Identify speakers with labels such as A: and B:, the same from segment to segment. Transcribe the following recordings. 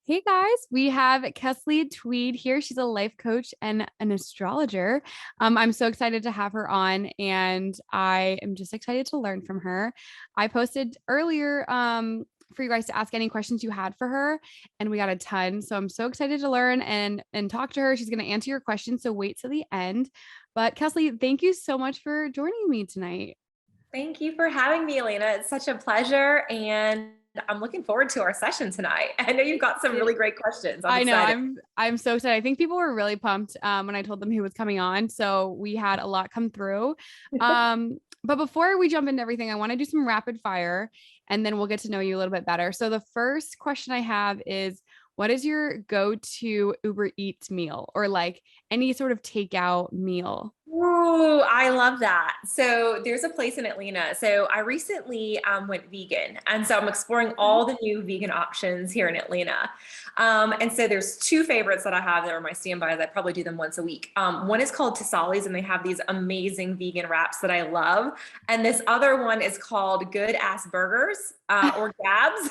A: Hey guys, we have Kesley Tweed here. She's a life coach and an astrologer. I'm so excited to have her on, and I am just excited to learn from her. I posted earlier for you guys to ask any questions you had for her, and we got a ton. So I'm so excited to learn and talk to her. She's going to answer your questions, so wait till the end. But Kesley, thank you so much for joining me tonight.
B: Thank you for having me, Elena. It's such a pleasure, and I'm looking forward to our session tonight. I know you've got some really great questions. I'm
A: I know
B: excited.
A: I'm so excited. I think people were really pumped when I told them who was coming on. So we had a lot come through. But before we jump into everything, I want to do some rapid fire and then we'll get to know you a little bit better. So the first question I have is, what is your go-to Uber Eats meal or like any sort of takeout meal?
B: Ooh, I love that. So there's a place in Atlanta. So I recently went vegan. And so I'm exploring all the new vegan options here in Atlanta. And so there's two favorites that I have that are my standbys. I probably do them once a week. One is called Tasali's, and they have these amazing vegan wraps that I love. And this other one is called Good Ass Burgers or Gabs.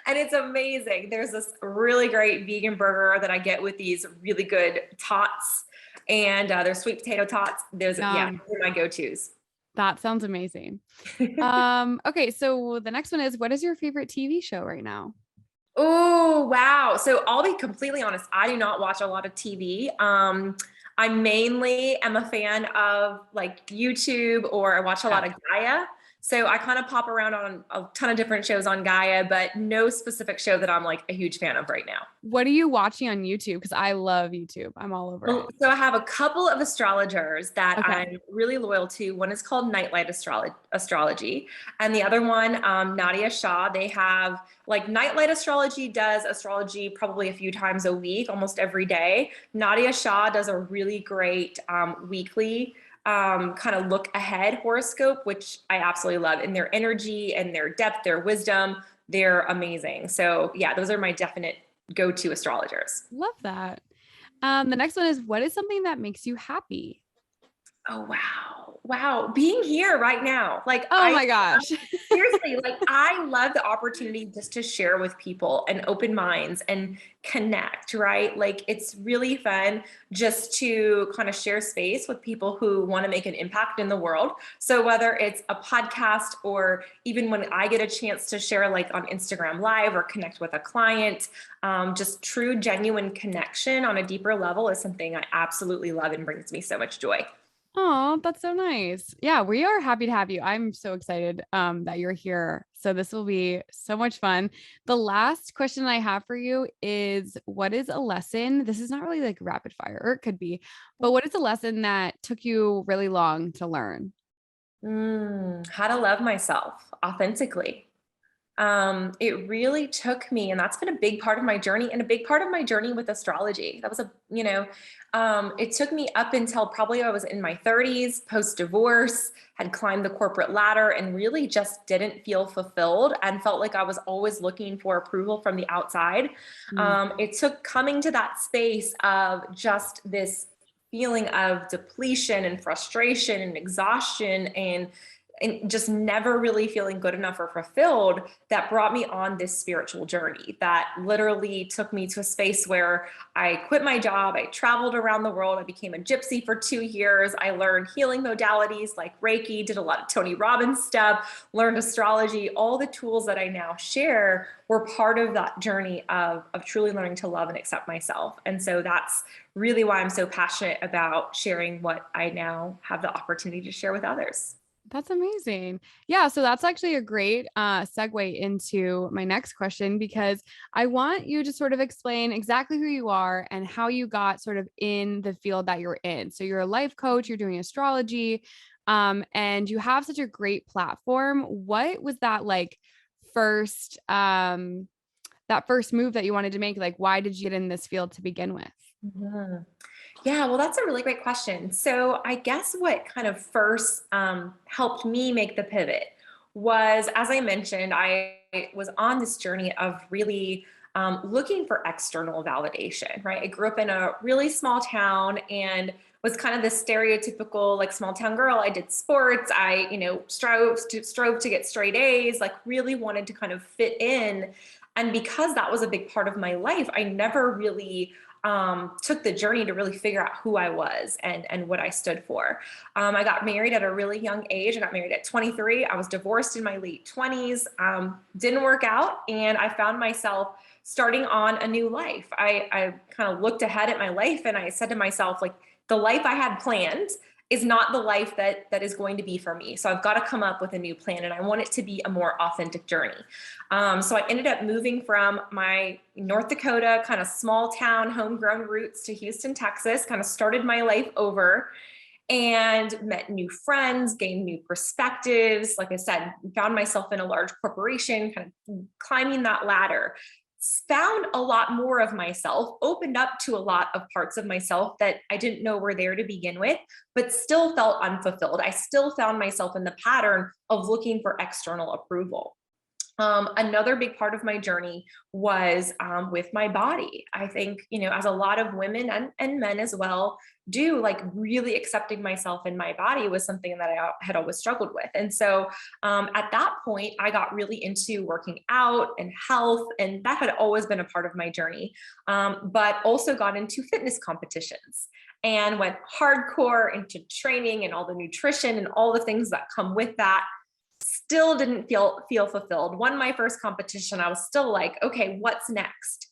B: And it's amazing. There's this really great vegan burger that I get with these really good tots. And there's sweet potato tots. Those are my go-tos.
A: That sounds amazing. Okay, so the next one is, what is your favorite TV show right now?
B: Oh, wow. So I'll be completely honest. I do not watch a lot of TV. I mainly am a fan of like YouTube, or I watch a lot of Gaia. So I kind of pop around on a ton of different shows on Gaia, but no specific show that I'm like a huge fan of right now.
A: What are you watching on YouTube? Because I love YouTube. I'm all over it.
B: So I have a couple of astrologers that
A: Okay.
B: I'm really loyal to. One is called Nightlight Astrology, and the other one, Nadia Shah. They have like Nightlight Astrology does astrology probably a few times a week, almost every day. Nadia Shah does a really great weekly kind of look ahead horoscope, which I absolutely love. And their energy and their depth, their wisdom, they're amazing. So yeah, those are my definite go-to astrologers.
A: Love that. The next one is, what is something that makes you happy?
B: Oh, wow. Wow. Being here right now.
A: Oh my gosh.
B: Seriously, like I love the opportunity just to share with people and open minds and connect, right? Like it's really fun just to kind of share space with people who want to make an impact in the world. So whether it's a podcast or even when I get a chance to share like on Instagram Live or connect with a client, just true, genuine connection on a deeper level is something I absolutely love and brings me so much joy.
A: Oh, that's so nice. Yeah, we are happy to have you. I'm so excited that you're here. So this will be so much fun. The last question I have for you is, what is a lesson? This is not really like rapid fire, or it could be, but what is a lesson that took you really long to learn?
B: How to love myself authentically. It really took me, and that's been a big part of my journey and a big part of my journey with astrology. That was it took me up until probably I was in my 30s, post-divorce, had climbed the corporate ladder and really just didn't feel fulfilled and felt like I was always looking for approval from the outside. It took coming to that space of just this feeling of depletion and frustration and exhaustion and just never really feeling good enough or fulfilled that brought me on this spiritual journey that literally took me to a space where I quit my job. I traveled around the world. I became a gypsy for 2 years. I learned healing modalities like Reiki, did a lot of Tony Robbins stuff, learned astrology. All the tools that I now share were part of that journey of truly learning to love and accept myself. And so that's really why I'm so passionate about sharing what I now have the opportunity to share with others.
A: That's amazing. Yeah. So that's actually a great segue into my next question, because I want you to sort of explain exactly who you are and how you got sort of in the field that you're in. So you're a life coach, you're doing astrology, and you have such a great platform. What was that like first, that first move that you wanted to make? Like, why did you get in this field to begin with?
B: Mhm. Yeah, well, that's a really great question. So I guess what kind of first helped me make the pivot was, as I mentioned, I was on this journey of really looking for external validation, right? I grew up in a really small town and was kind of the stereotypical like small town girl. I did sports. I, strove to get straight A's, like really wanted to kind of fit in. And because that was a big part of my life, I never really took the journey to really figure out who I was and what I stood for. I got married at a really young age. I got married at 23. I was divorced in my late 20s. Didn't work out. And I found myself starting on a new life. I kind of looked ahead at my life and I said to myself, like, the life I had planned is not the life that is going to be for me. So I've got to come up with a new plan, and I want it to be a more authentic journey. So I ended up moving from my North Dakota kind of small town homegrown roots to Houston, Texas, kind of started my life over and met new friends, gained new perspectives. Like I said, found myself in a large corporation, kind of climbing that ladder. Found a lot more of myself, opened up to a lot of parts of myself that I didn't know were there to begin with, but still felt unfulfilled. I still found myself in the pattern of looking for external approval. Another big part of my journey was with my body. I think, as a lot of women and men as well do, like, really accepting myself in my body was something that I had always struggled with. And so at that point, I got really into working out and health, and that had always been a part of my journey, but also got into fitness competitions and went hardcore into training and all the nutrition and all the things that come with that. Still didn't feel fulfilled. Won my first competition. I was still like, okay, what's next?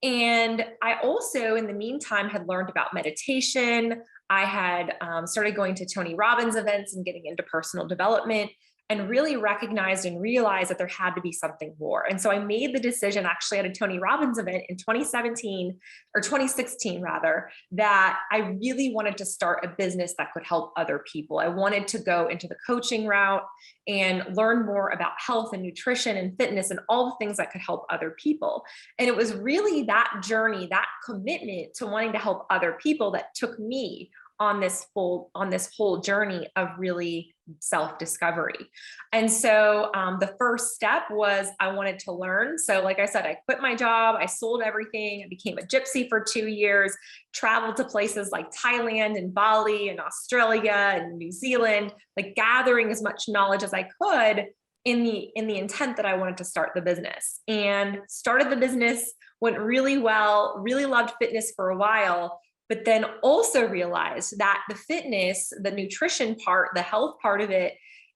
B: And I also, in the meantime, had learned about meditation. I had started going to Tony Robbins events and getting into personal development, and really recognized and realized that there had to be something more. And so I made the decision, actually at a Tony Robbins event in 2017 or 2016 rather, that I really wanted to start a business that could help other people. I wanted to go into the coaching route and learn more about health and nutrition and fitness and all the things that could help other people. And it was really that journey, that commitment to wanting to help other people, that took me on this whole journey of really self-discovery. And so the first step was I wanted to learn. So like I said, I quit my job, I sold everything, I became a gypsy for 2 years, traveled to places like Thailand and Bali and Australia and New Zealand, like gathering as much knowledge as I could in the intent that I wanted to start the business. And started the business, went really well, really loved fitness for a while, but then also realized that the fitness, the nutrition part, the health part of it,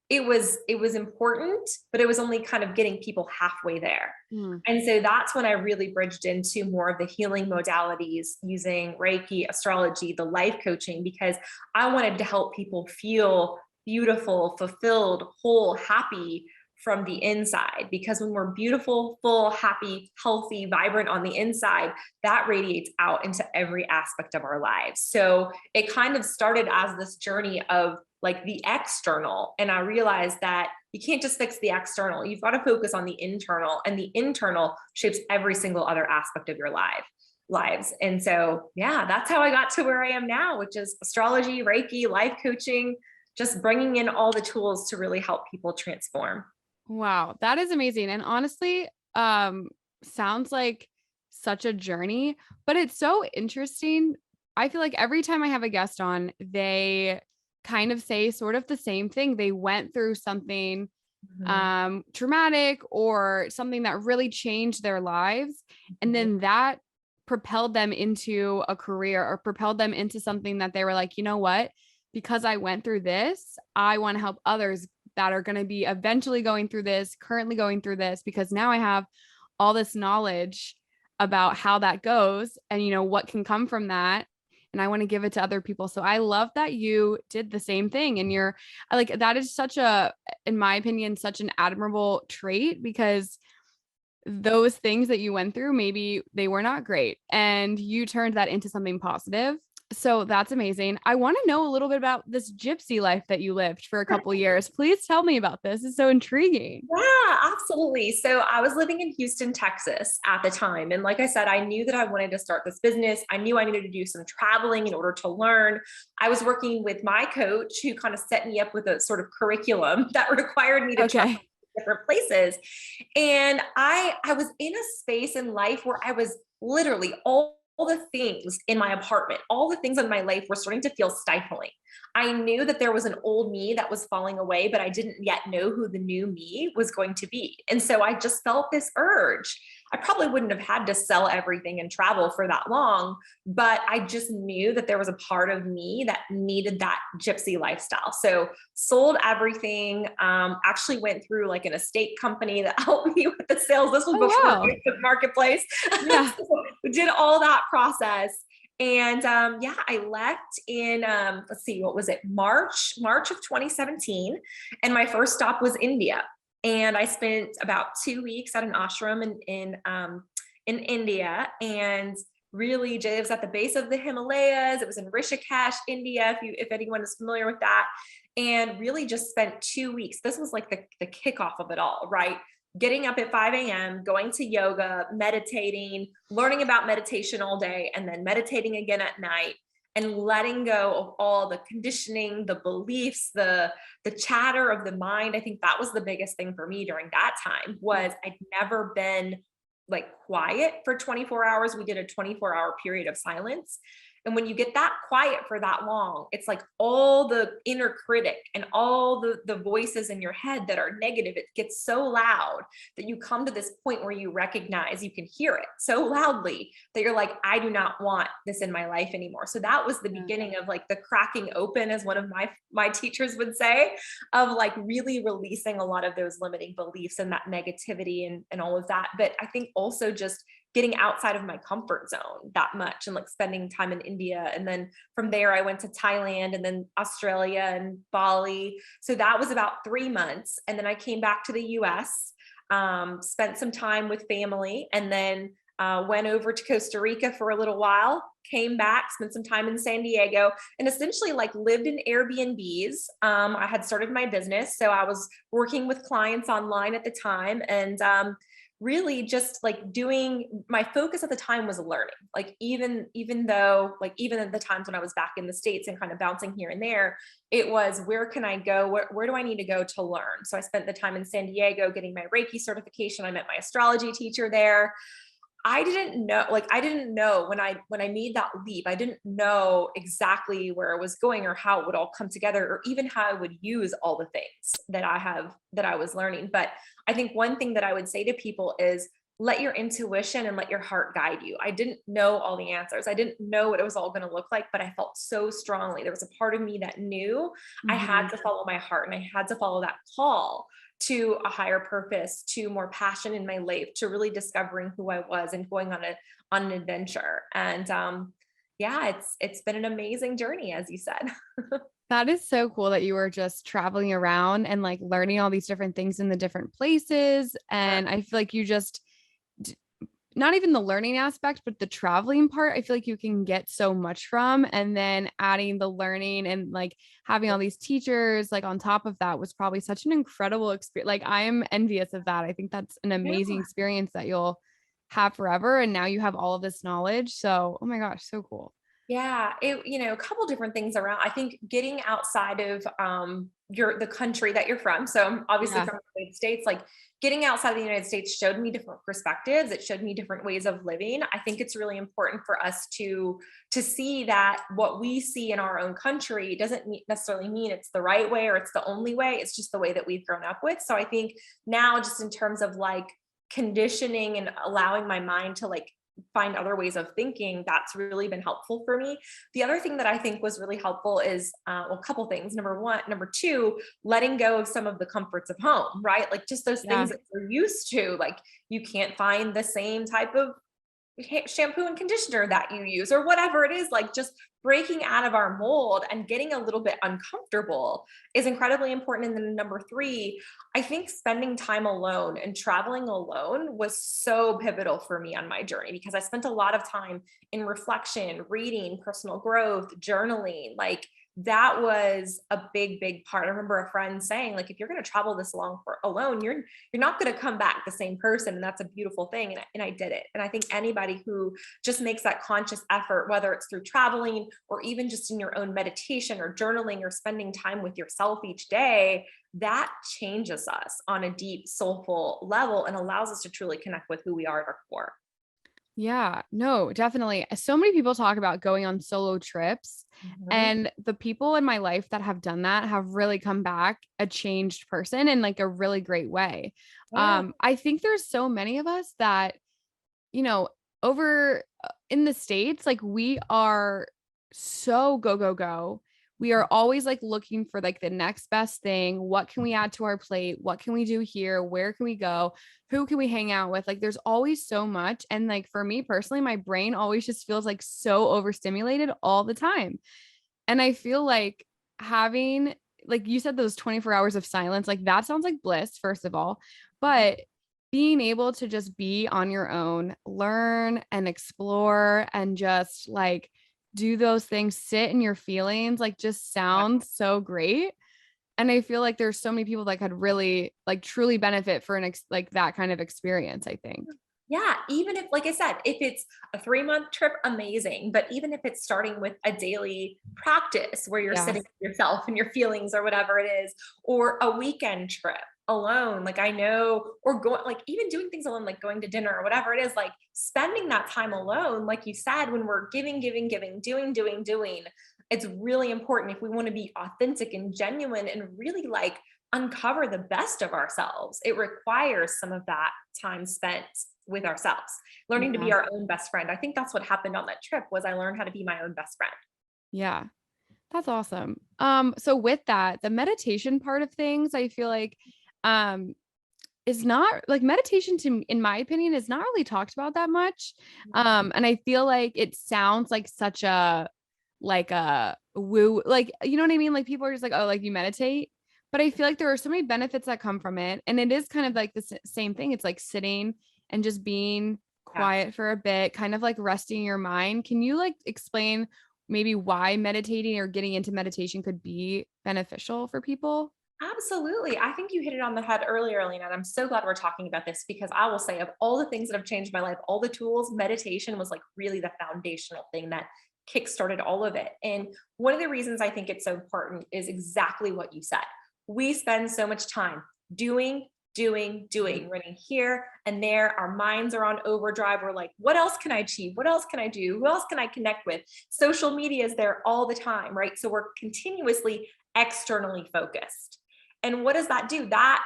B: it was important, but it was only kind of getting people halfway there. And so that's when I really bridged into more of the healing modalities using Reiki, astrology, the life coaching, because I wanted to help people feel beautiful, fulfilled, whole, happy from the inside. Because when we're beautiful, full, happy, healthy, vibrant on the inside, that radiates out into every aspect of our lives. So it kind of started as this journey of like the external. And I realized that you can't just fix the external. You've got to focus on the internal, and the internal shapes every single other aspect of your lives. And so, yeah, that's how I got to where I am now, which is astrology, Reiki, life coaching, just bringing in all the tools to really help people transform.
A: Wow, that is amazing. And honestly, sounds like such a journey, but it's so interesting. I feel like every time I have a guest on, they kind of say sort of the same thing. They went through something traumatic or something that really changed their lives. And then that propelled them into a career or propelled them into something that they were like, you know what? Because I went through this, I want to help others that are going to be eventually going through this, currently going through this, because now I have all this knowledge about how that goes and, what can come from that. And I want to give it to other people. So I love that you did the same thing. And you're like, that is in my opinion, such an admirable trait, because those things that you went through, maybe they were not great and you turned that into something positive. So that's amazing. I want to know a little bit about this gypsy life that you lived for a couple of years. Please tell me about this. It's so intriguing.
B: Yeah, absolutely. So I was living in Houston, Texas at the time. And like I said, I knew that I wanted to start this business. I knew I needed to do some traveling in order to learn. I was working with my coach who kind of set me up with a sort of curriculum that required me to travel to different places. And I was in a space in life where I was literally the things in my apartment, all the things in my life were starting to feel stifling. I knew that there was an old me that was falling away, but I didn't yet know who the new me was going to be. And so I just felt this urge. I probably wouldn't have had to sell everything and travel for that long, but I just knew that there was a part of me that needed that gypsy lifestyle. So sold everything, actually went through like an estate company that helped me with the sales. This was
A: Oh,
B: before
A: wow.
B: Facebook Marketplace.
A: Yeah.
B: So we did all that process. And yeah, I left in, let's see, what was it? March of 2017. And my first stop was India. And I spent about 2 weeks at an ashram in India, and really it was at the base of the Himalayas. It was in Rishikesh, India, if anyone is familiar with that. And really just spent 2 weeks. This was like the kickoff of it all, right? Getting up at 5 a.m., going to yoga, meditating, learning about meditation all day, and then meditating again at night, and letting go of all the conditioning, the beliefs, the chatter of the mind. I think that was the biggest thing for me during that time. Was I'd never been like quiet for 24 hours. We did a 24-hour period of silence. And when you get that quiet for that long, it's like all the inner critic and all the voices in your head that are negative, it gets so loud that you come to this point where you recognize, you can hear it so loudly that you're like, I do not want this in my life anymore. So that was the beginning of like the cracking open, as one of my teachers would say, of like really releasing a lot of those limiting beliefs and that negativity and all of that. But I think also just getting outside of my comfort zone that much, and like spending time in India. And then from there, I went to Thailand and then Australia and Bali. So that was about 3 months. And then I came back to the US, spent some time with family, and then went over to Costa Rica for a little while, came back, spent some time in San Diego, and essentially like lived in Airbnbs. I had started my business, so I was working with clients online at the time, and really just like doing, my focus at the time was learning. Like even though like even at the times when I was back in the States and kind of bouncing here and there, it was, where can I go? Where do I need to go to learn? So I spent the time in San Diego getting my Reiki certification. I met my astrology teacher there. I didn't know when I made that leap, I didn't know exactly where I was going or how it would all come together, or even how I would use all the things that I was learning. But I think one thing that I would say to people is, let your intuition and let your heart guide you. I didn't know all the answers. I didn't know what it was all going to look like, but I felt so strongly. There was a part of me that knew I had to follow my heart, and I had to follow that call to a higher purpose, to more passion in my life, to really discovering who I was and going on an adventure. And yeah, it's been an amazing journey, as you said.
A: That is so cool that you were just traveling around and like learning all these different things in the different places. And I feel like you just, not even the learning aspect, but the traveling part, I feel like you can get so much from. And then adding the learning and like having all these teachers like on top of that was probably such an incredible experience. Like I am envious of that. I think that's an amazing experience that you'll have forever. And now you have all of this knowledge. So, oh my gosh, so cool.
B: Yeah, a couple different things around. I think getting outside of the country that you're from. So I'm obviously
A: Yeah.
B: from the United States. Like getting outside of the United States showed me different perspectives. It showed me different ways of living. I think it's really important for us to see that what we see in our own country doesn't necessarily mean it's the right way or it's the only way. It's just the way that we've grown up with. So I think now, just in terms of like conditioning and allowing my mind to like find other ways of thinking, that's really been helpful for me. The other thing that I think was really helpful is a couple things. Number two, letting go of some of the comforts of home, right? Like just those things that you're used to. Like you can't find the same type of shampoo and conditioner that you use or whatever it is. Like just breaking out of our mold and getting a little bit uncomfortable is incredibly important. And then number three, I think spending time alone and traveling alone was so pivotal for me on my journey, because I spent a lot of time in reflection, reading, personal growth, journaling. Like that was a big part. I remember a friend saying, like, if you're going to travel this long for alone, you're not going to come back the same person. And that's a beautiful thing. And I did it. And I think anybody who just makes that conscious effort, whether it's through traveling or even just in your own meditation or journaling or spending time with yourself each day, that changes us on a deep, soulful level and allows us to truly connect with who we are at our core.
A: Yeah, no, definitely. So many people talk about going on solo trips,
B: Mhm.
A: and the people in my life that have done that have really come back a changed person in like a really great way.
B: Yeah.
A: I think there's so many of us that, you know, over in the States, like we are so go, go, go. We are always like looking for like the next best thing. What can we add to our plate? What can we do here? Where can we go? Who can we hang out with? Like there's always so much. And like for me personally, my brain always just feels like so overstimulated all the time. And I feel like having, like you said, those 24 hours of silence, like that sounds like bliss, first of all. But being able to just be on your own, learn and explore and just like do those things, sit in your feelings, like just sounds so great. And I feel like there's so many people that could really like truly benefit for like that kind of experience, I think.
B: Yeah, even if, like I said, if it's a 3-month trip, amazing. But even if it's starting with a daily practice where you're
A: Yeah.
B: sitting with yourself and your feelings or whatever it is, or a weekend trip alone, like I know, or going, like even doing things alone, like going to dinner or whatever it is, like spending that time alone, like you said, when we're giving, giving, giving, doing, it's really important if we want to be authentic and genuine and really like uncover the best of ourselves. It requires some of that time spent with ourselves, learning to be
A: Yeah.
B: our own best friend. I think that's what happened on that trip was I learned how to be my own best friend.
A: Yeah. That's awesome. So with that, the meditation part of things, I feel like um is not like meditation to in my opinion is not really talked about that much. And I feel like it sounds like such a like a woo, like you know what I mean? Like people are just like, oh, like you meditate. But I feel like there are so many benefits that come from it. And it is kind of like the same thing. It's like sitting and just being
B: Yeah.
A: quiet for a bit, kind of like resting your mind. Can you like explain maybe why meditating or getting into meditation could be beneficial for people?
B: Absolutely. I think you hit it on the head earlier, Alina, and I'm so glad we're talking about this because I will say, of all the things that have changed my life, all the tools, meditation was like really the foundational thing that kickstarted all of it. And one of the reasons I think it's so important is exactly what you said. We spend so much time doing, running here and there. Our minds are on overdrive. We're like, what else can I achieve? What else can I do? Who else can I connect with? Social media is there all the time, right? So we're continuously externally focused. And what does that do? That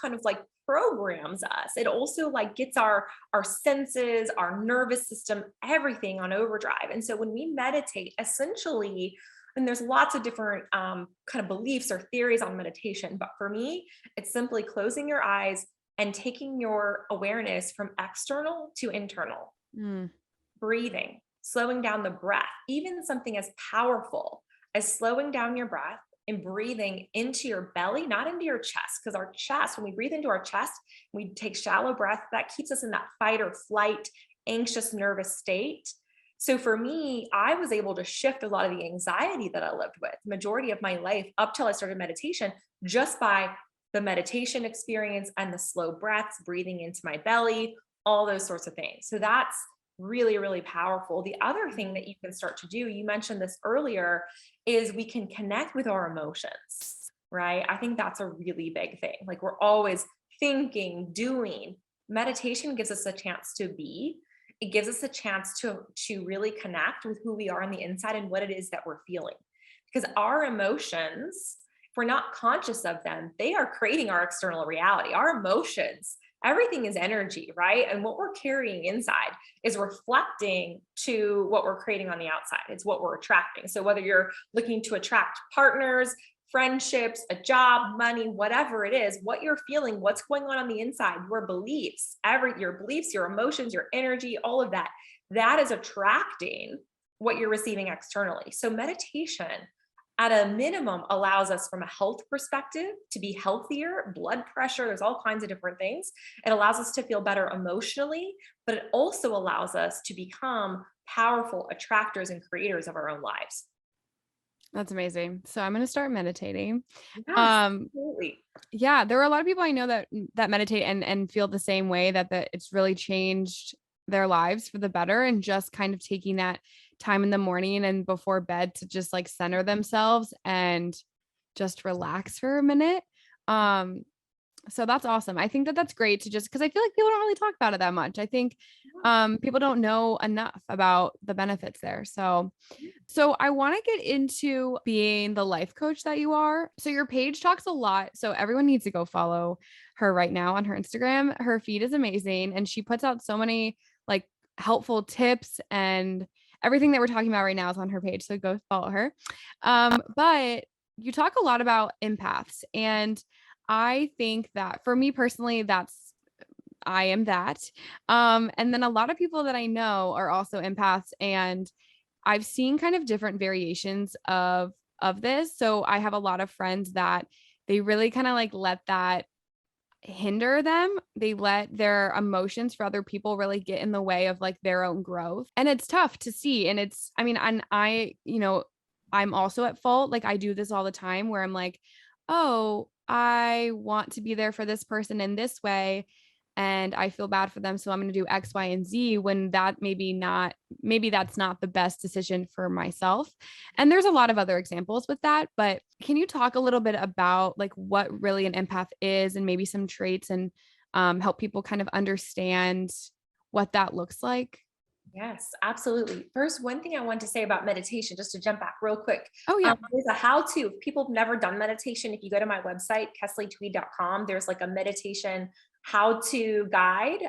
B: kind of like programs us. It also like gets our senses, our nervous system, everything on overdrive. And so when we meditate, essentially, and there's lots of different kind of beliefs or theories on meditation, but for me, it's simply closing your eyes and taking your awareness from external to internal,
A: Mm,
B: breathing, slowing down the breath, even something as powerful as slowing down your breath and breathing into your belly, not into your chest. Because our chest, when we breathe into our chest, we take shallow breath, that keeps us in that fight or flight, anxious, nervous state. So for me, I was able to shift a lot of the anxiety that I lived with majority of my life up till I started meditation just by the meditation experience and the slow breaths, breathing into my belly, all those sorts of things. So that's really, really powerful. The other thing that you can start to do, you mentioned this earlier, is we can connect with our emotions, right? I think that's a really big thing. Like we're always thinking, doing. Meditation gives us a chance to be. It gives us a chance to really connect with who we are on the inside and what it is that we're feeling. Because our emotions, if we're not conscious of them, they are creating our external reality. Our emotions, everything is energy, right? And what we're carrying inside is reflecting to what we're creating on the outside. It's what we're attracting. So whether you're looking to attract partners, friendships, a job, money, whatever it is, what you're feeling, what's going on the inside, your beliefs, your beliefs, your emotions, your energy, all of that, that is attracting what you're receiving externally. So meditation at a minimum allows us from a health perspective to be healthier, blood pressure, there's all kinds of different things. It allows us to feel better emotionally, but it also allows us to become powerful attractors and creators of our own lives.
A: that's amazing. So I'm going to start meditating.
B: Yes,
A: Um,
B: absolutely.
A: yeah, there are a lot of people I know that meditate and feel the same way that it's really changed their lives for the better and just kind of taking that time in the morning and before bed to just like center themselves and just relax for a minute. Um, So that's awesome. I think that that's great to just, cause I feel like people don't really talk about it that much. I think, people don't know enough about the benefits there. So I want to get into being the life coach that you are. So your page talks a lot. So everyone needs to go follow her right now on her Instagram. Her feed is amazing. And she puts out so many like helpful tips, and everything that we're talking about right now is on her page. So go follow her. But you talk a lot about empaths. And I think that for me personally, I am that. And then a lot of people that I know are also empaths, and I've seen kind of different variations of this. So I have a lot of friends that they really kind of like let that hinder them. They let their emotions for other people really get in the way of like their own growth. And it's tough to see. And it's, I mean, and I'm also at fault. Like I do this all the time where I'm like, oh, I want to be there for this person in this way, and I feel bad for them. So I'm going to do X, Y, and Z, when that maybe that's not the best decision for myself. And there's a lot of other examples with that, but can you talk a little bit about like what really an empath is, and maybe some traits, and help people kind of understand what that looks like?
B: Yes, absolutely. First, one thing I want to say about meditation, just to jump back real quick,
A: Oh yeah.
B: there's a how-to. If people have never done meditation, if you go to my website, kesleytweed.com, there's like a meditation how-to guide,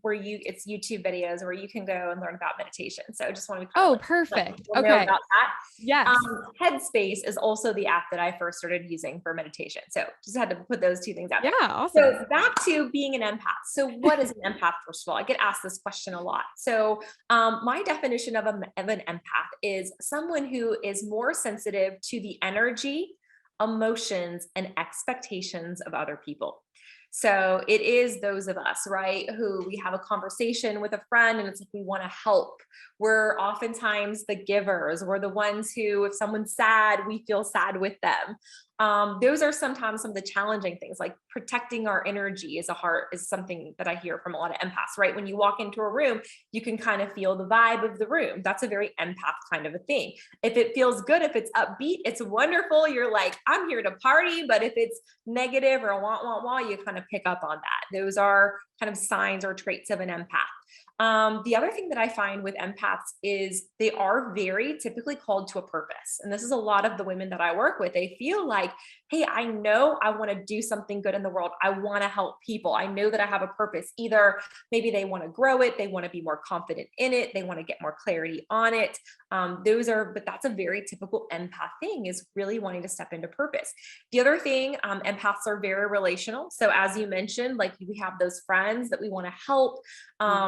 B: where it's YouTube videos where you can go and learn about meditation. So I just want to kind of
A: Oh,
B: let
A: perfect.
B: people know
A: Okay.
B: about that.
A: Yes.
B: Headspace is also the app that I first started using for meditation. So just had to put those two things out
A: Yeah.
B: there.
A: Awesome.
B: So back to being an empath. So what is an empath? First of all, I get asked this question a lot. So my definition of an empath is someone who is more sensitive to the energy, emotions, and expectations of other people. So it is those of us, right, who we have a conversation with a friend and it's like we want to help. We're oftentimes the givers. We're the ones who, if someone's sad, we feel sad with them. Those are sometimes some of the challenging things, like protecting our energy is something that I hear from a lot of empaths, right? When you walk into a room, you can kind of feel the vibe of the room. That's a very empath kind of a thing. If it feels good, if it's upbeat, it's wonderful. You're like, I'm here to party. But if it's negative or wah, you kind of pick up on that. Those are kind of signs or traits of an empath. The other thing that I find with empaths is they are very typically called to a purpose. And this is a lot of the women that I work with. They feel like, hey, I know I want to do something good in the world. I want to help people. I know that I have a purpose. Either maybe they want to grow it, they want to be more confident in it, they want to get more clarity on it. But that's a very typical empath thing, is really wanting to step into purpose. The other thing, empaths are very relational. So as you mentioned, like we have those friends that we want to help.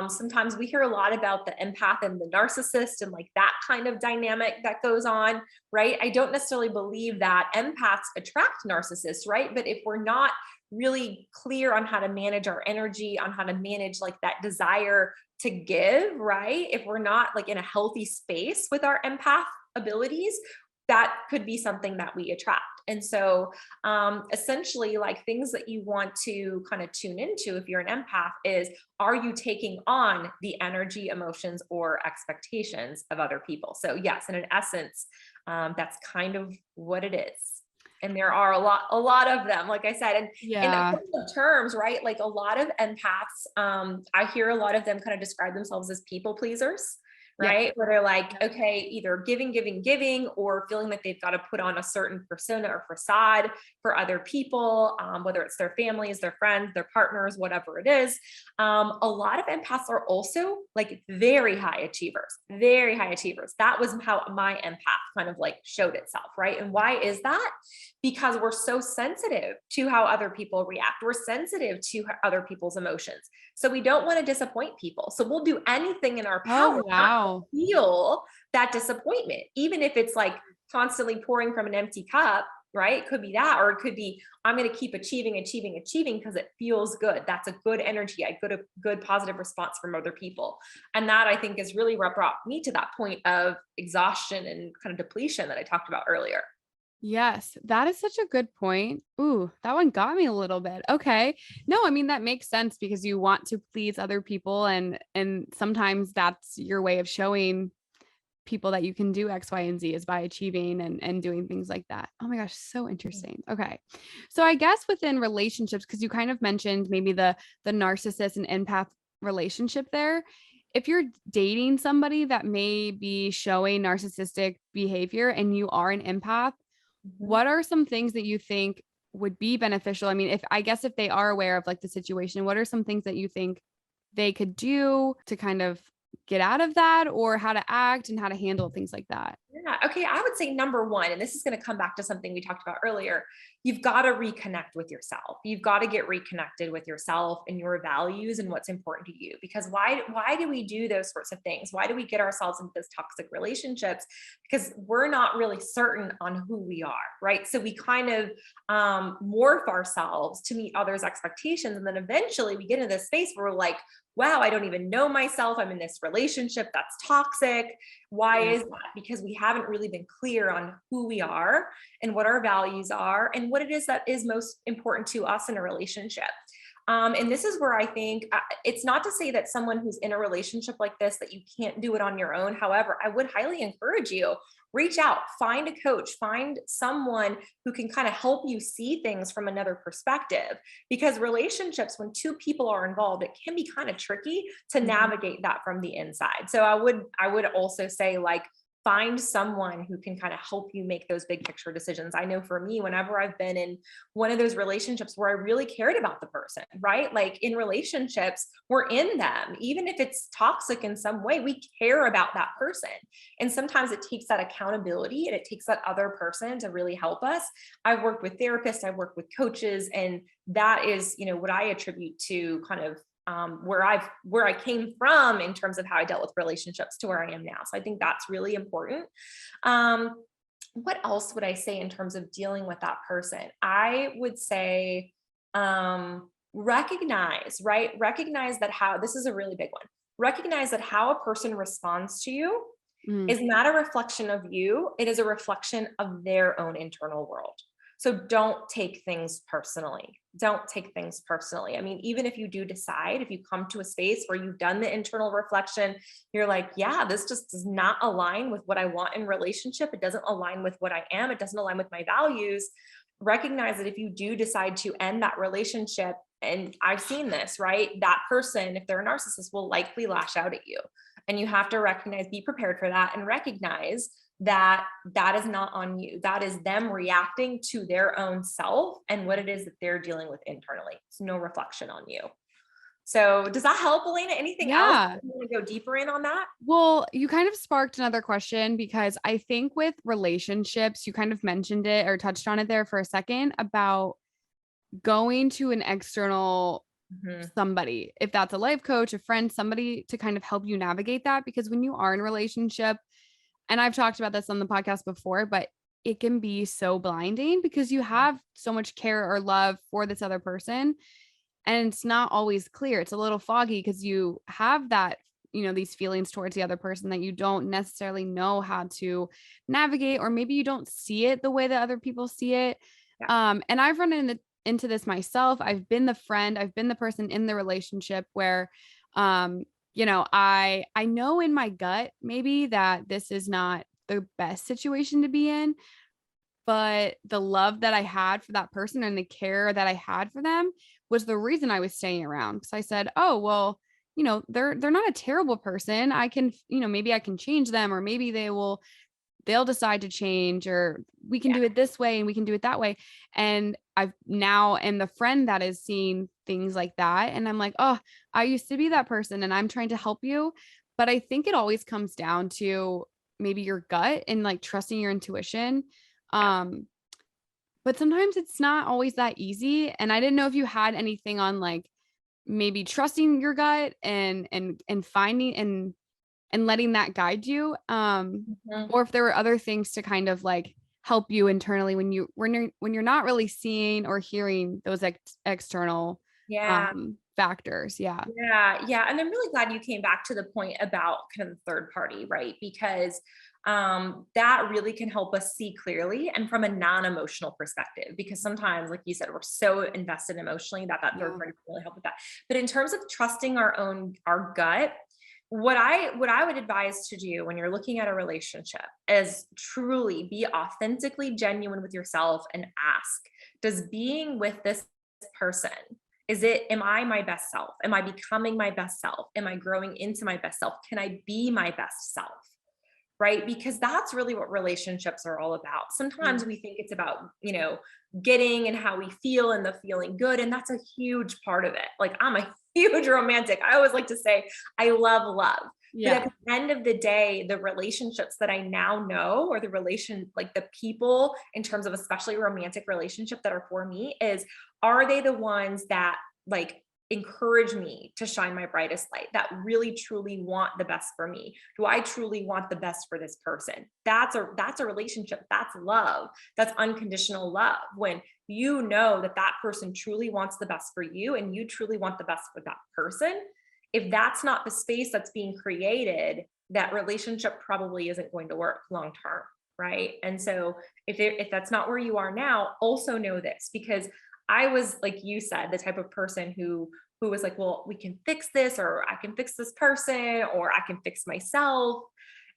B: Sometimes we hear a lot about the empath and the narcissist and like that kind of dynamic that goes on, right? I don't necessarily believe that empaths attract narcissists, right? But if we're not really clear on how to manage our energy, on how to manage like that desire to give, right? If we're not like in a healthy space with our empath abilities, that could be something that we attract. And so essentially, like things that you want to kind of tune into if you're an empath is, are you taking on the energy, emotions, or expectations of other people? So yes, in an essence, that's kind of what it is. And there are a lot of them, like I said, and in
A: Yeah.
B: terms, right? Like a lot of empaths, I hear a lot of them kind of describe themselves as people pleasers,
A: Yep.
B: right? Where they're like, okay, either giving, or feeling like they've got to put on a certain persona or facade for other people, whether it's their families, their friends, their partners, whatever it is. A lot of empaths are also like very high achievers, very high achievers. That was how my empath kind of like showed itself, right? And why is that? Because we're so sensitive to how other people react. We're sensitive to other people's emotions. So we don't want to disappoint people. So we'll do anything in our
A: Oh,
B: power not
A: wow.
B: to feel that disappointment, even if it's like constantly pouring from an empty cup, right? It could be that, or it could be, I'm going to keep achieving because it feels good. That's a good energy. I get a good positive response from other people. And that I think is really what brought me to that point of exhaustion and kind of depletion that I talked about earlier.
A: Yes, that is such a good point. Ooh, that one got me a little bit. Okay. No, I mean that makes sense because you want to please other people, and sometimes that's your way of showing people that you can do X, Y, and Z is by achieving and doing things like that. Oh my gosh, so interesting. Okay. So I guess within relationships, because you kind of mentioned maybe the narcissist and empath relationship there. If you're dating somebody that may be showing narcissistic behavior and you are an empath, what are some things that you think would be beneficial? I mean, if they are aware of like the situation, what are some things that you think they could do to kind of get out of that, or how to act and how to handle things like that?
B: Yeah. Okay. I would say number one, and this is going to come back to something we talked about earlier. You've got to reconnect with yourself. You've got to get reconnected with yourself and your values and what's important to you. Because why do we do those sorts of things? Why do we get ourselves into those toxic relationships? Because we're not really certain on who we are, right? So we kind of morph ourselves to meet others' expectations. And then eventually we get into this space where we're like, wow, I don't even know myself. I'm in this relationship that's toxic. Why is that? Because we haven't really been clear on who we are and what our values are and what it is that is most important to us in a relationship. And this is where I think it's not to say that someone who's in a relationship like this, that you can't do it on your own. However, I would highly encourage you, reach out, find a coach, find someone who can kind of help you see things from another perspective, because relationships, when two people are involved, it can be kind of tricky to navigate that from the inside. So I would also say, like, find someone who can kind of help you make those big picture decisions. I know for me, whenever I've been in one of those relationships where I really cared about the person, right? Like in relationships, we're in them. Even if it's toxic in some way, we care about that person. And sometimes it takes that accountability and it takes that other person to really help us. I've worked with therapists, I've worked with coaches, and that is, what I attribute to kind of where I came from in terms of how I dealt with relationships to where I am now. So I think that's really important. What else would I say in terms of dealing with that person? I would say recognize that this is a really big one. Recognize that how a person responds to you is not a reflection of you. It is a reflection of their own internal world. So don't take things personally. I mean, even if you do decide, if you come to a space where you've done the internal reflection, you're like, yeah, this just does not align with what I want in relationship. It doesn't align with what I am. It doesn't align with my values. Recognize that if you do decide to end that relationship, and I've seen this, right? That person, if they're a narcissist, will likely lash out at you. And you have to be prepared for that and recognize that is not on you. That is them reacting to their own self and what it is that they're dealing with internally. It's no reflection on you. So does that help, Elena? Anything else you want to go deeper in on that?
A: Well, you kind of sparked another question, because I think with relationships, you kind of mentioned it or touched on it there for a second about going to an external somebody, if that's a life coach, a friend, somebody to kind of help you navigate that. Because when you are in a relationship, and I've talked about this on the podcast before, but it can be so blinding because you have so much care or love for this other person. And it's not always clear. It's a little foggy because you have that, these feelings towards the other person that you don't necessarily know how to navigate, or maybe you don't see it the way that other people see it. Yeah. And I've run into this myself. I've been the friend, I've been the person in the relationship where, I know in my gut maybe that this is not the best situation to be in, but the love that I had for that person and the care that I had for them was the reason I was staying around. Because I said, oh, well, they're not a terrible person. I can, maybe I can change them, or maybe they'll decide to change, or we can do it this way and we can do it that way. And I've now am the friend that is seeing things like that. And I'm like, oh, I used to be that person and I'm trying to help you. But I think it always comes down to maybe your gut and like trusting your intuition. But sometimes it's not always that easy. And I didn't know if you had anything on like maybe trusting your gut and finding and letting that guide you. Or if there were other things to kind of like help you internally when you're not really seeing or hearing those external factors. Yeah.
B: And I'm really glad you came back to the point about kind of the third party, right? Because that really can help us see clearly and from a non-emotional perspective, because sometimes, like you said, we're so invested emotionally that third party can really help with that. But in terms of trusting our gut, what I would advise to do when you're looking at a relationship is truly be authentically genuine with yourself and ask, does being with this person, am I my best self? Am I becoming my best self? Am I growing into my best self? Can I be my best self? Right? Because that's really what relationships are all about. Sometimes we think it's about, getting and how we feel and the feeling good. And that's a huge part of it. Like, I'm a huge romantic. I always like to say, I love love. But
A: Yeah.
B: at the end of the day, the relationships that I now know, or like the people in terms of especially romantic relationship that are for me, are they the ones that like encourage me to shine my brightest light, that really truly want the best for me? Do I truly want the best for this person? That's a relationship. That's love. That's unconditional love. When you know that that person truly wants the best for you and you truly want the best for that person, if that's not the space that's being created, that relationship probably isn't going to work long term. Right. And so if that's not where you are now, also know this, because I was, like you said, the type of person who was like, well, we can fix this, or I can fix this person, or I can fix myself.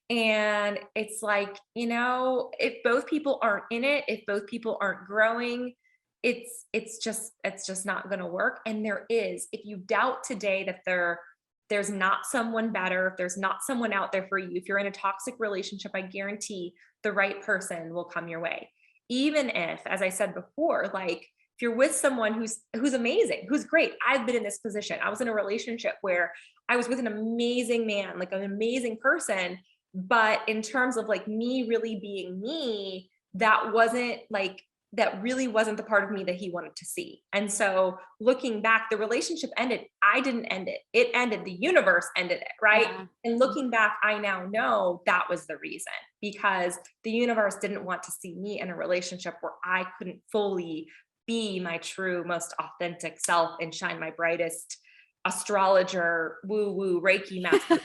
B: And it's like, if both people aren't in it, if both people aren't growing, it's just not going to work. And if you doubt today that there's not someone better, if there's not someone out there for you, if you're in a toxic relationship, I guarantee the right person will come your way. Even if, as I said before, like, if you're with someone who's amazing, who's great. I've been in this position. I was in a relationship where I was with an amazing man, like an amazing person. But in terms of like me really being me, that really wasn't the part of me that he wanted to see. And so looking back, the relationship ended. I didn't end it. It ended. The universe ended it. Right.
A: Yeah.
B: And looking back, I now know that was the reason, because the universe didn't want to see me in a relationship where I couldn't fully be my true, most authentic self and shine my brightest astrologer, woo woo, Reiki Master.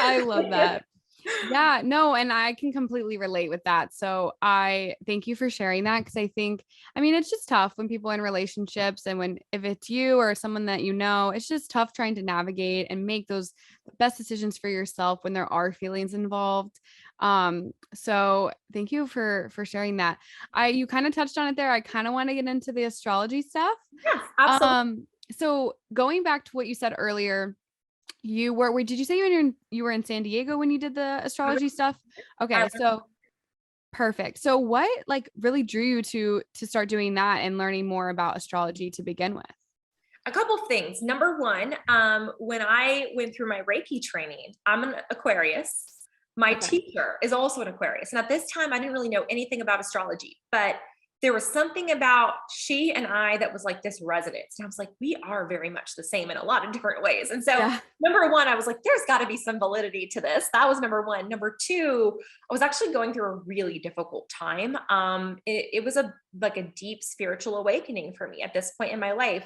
A: I love that. Yeah, no, and I can completely relate with that. So I thank you for sharing that, because I mean, it's just tough when people are in relationships, and if it's you or someone that it's just tough trying to navigate and make those best decisions for yourself when there are feelings involved. So thank you for sharing that. You kind of touched on it there. I kind of want to get into the astrology stuff.
B: Yes, absolutely.
A: So going back to what you said earlier, did you say you were in San Diego when you did the astrology stuff? Okay. So perfect. So what like really drew you to start doing that and learning more about astrology to begin with?
B: A couple of things. Number one, when I went through my Reiki training, I'm an Aquarius. My
A: Okay.
B: teacher is also an Aquarius. And at this time, I didn't really know anything about astrology, but there was something about she and I that was like this resonance. And I was like, we are very much the same in a lot of different ways. And so
A: Yeah.
B: number one, I was like, there's got to be some validity to this. That was number one. Number two, I was actually going through a really difficult time. It was like a deep spiritual awakening for me at this point in my life.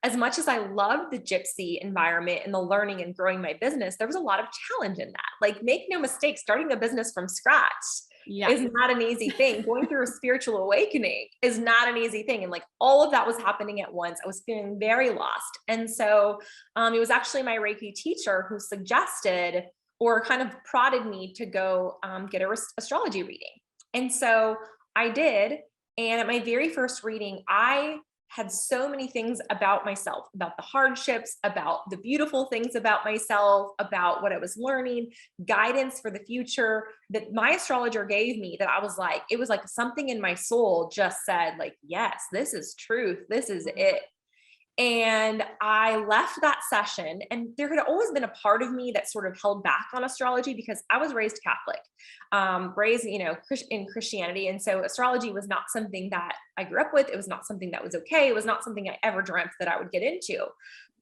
B: As much as I loved the gypsy environment and the learning and growing my business, there was a lot of challenge in that. Like, make no mistake, starting a business from scratch
A: Yeah.
B: is not an easy thing. Going through a spiritual awakening is not an easy thing. And like all of that was happening at once. I was feeling very lost. And so it was actually my Reiki teacher who suggested or kind of prodded me to go get an astrology reading. And so I did. And at my very first reading, I had so many things about myself, about the hardships, about the beautiful things about myself, about what I was learning, guidance for the future that my astrologer gave me, that I was like, it was like something in my soul just said like, yes, this is truth. This is it. And I left that session, and there had always been a part of me that sort of held back on astrology because I was raised Catholic, raised, in Christianity. And so astrology was not something that I grew up with. It was not something that was okay. It was not something I ever dreamt that I would get into.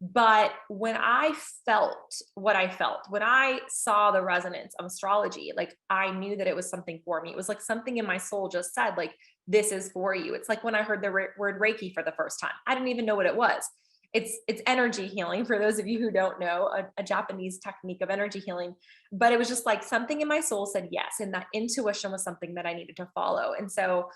B: But when I felt what I felt, when I saw the resonance of astrology, like I knew that it was something for me. It was like something in my soul just said, like, this is for you. It's like when I heard the word Reiki for the first time, I didn't even know what it was. It's energy healing, for those of you who don't know, a Japanese technique of energy healing. But it was just like something in my soul said yes. And that intuition was something that I needed to follow. And so